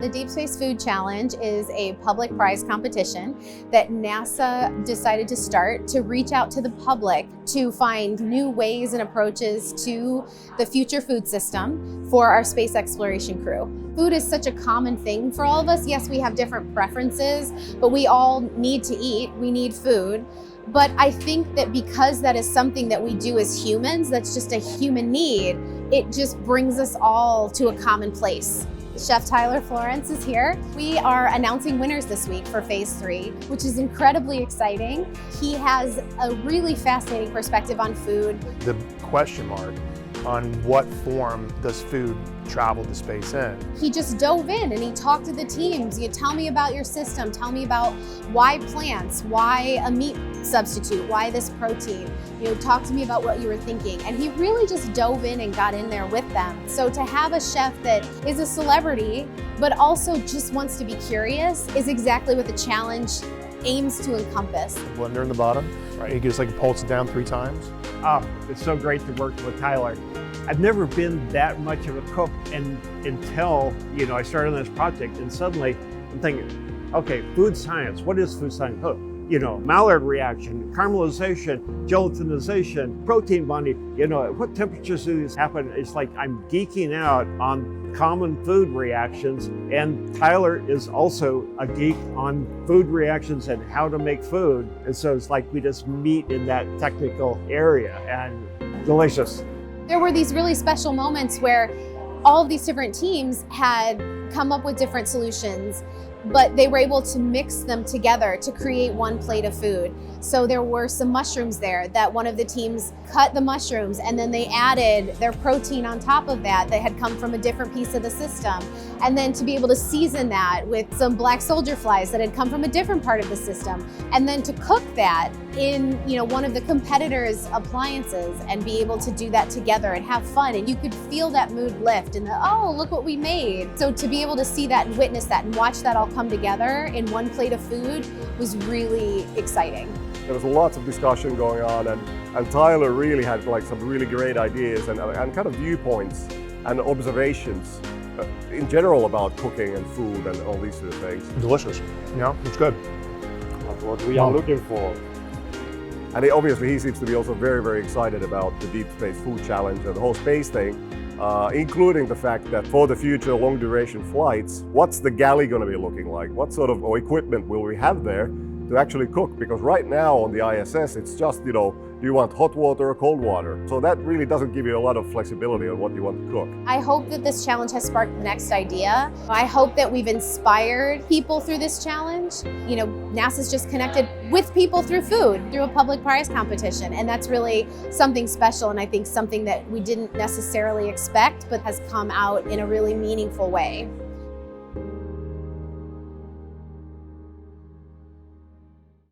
The Deep Space Food Challenge is a public prize competition that NASA decided to start to reach out to the public to find new ways and approaches to the future food system for our space exploration crew. Food is such a common thing for all of us. Yes, we have different preferences, but we all need to eat. We need food. But I think that because that is something that we do as humans, that's just a human need, it just brings us all to a common place. Chef Tyler Florence is here. We are announcing winners this week for Phase 3, which is incredibly exciting. He has a really fascinating perspective on food. The question mark on what form does food travel to space in? He just dove in and he talked to the teams. You tell me about your system, tell me about why plants, why a meat substitute, why this protein. Talk to me about what you were thinking. And he really just dove in and got in there with them. So to have a chef that is a celebrity, but also just wants to be curious is exactly what the challenge aims to encompass. The blender in the bottom, right? He just pulls it down 3 times. Oh, it's so great to work with Tyler. I've never been that much of a cook until I started on this project, and suddenly I'm thinking, okay, food science, what is food science? Oh, Maillard reaction, caramelization, gelatinization, protein bonding, at what temperatures do these happen? It's like I'm geeking out on common food reactions, and Tyler is also a geek on food reactions and how to make food. And so it's like we just meet in that technical area, and delicious. There were these really special moments where all of these different teams had come up with different solutions, but they were able to mix them together to create one plate of food. So there were some mushrooms there that one of the teams cut the mushrooms and then they added their protein on top of that had come from a different piece of the system. And then to be able to season that with some black soldier flies that had come from a different part of the system. And then to cook that in one of the competitors' appliances and be able to do that together and have fun. And you could feel that mood lift and oh, look what we made. So to be able to see that and witness that and watch that all come together in one plate of food was really exciting. There was lots of discussion going on, and Tyler really had some really great ideas and kind of viewpoints and observations in general about cooking and food and all these sort of things. Delicious. It's good. That's what we are looking for. And obviously he seems to be also very, very excited about the Deep Space Food Challenge and the whole space thing, including the fact that for the future long duration flights, what's the galley going to be looking like? What sort of equipment will we have there to actually cook? Because right now on the ISS, it's just, do you want hot water or cold water? So that really doesn't give you a lot of flexibility on what you want to cook. I hope that this challenge has sparked the next idea. I hope that we've inspired people through this challenge. NASA's just connected with people through food, through a public prize competition. And that's really something special, and I think something that we didn't necessarily expect, but has come out in a really meaningful way.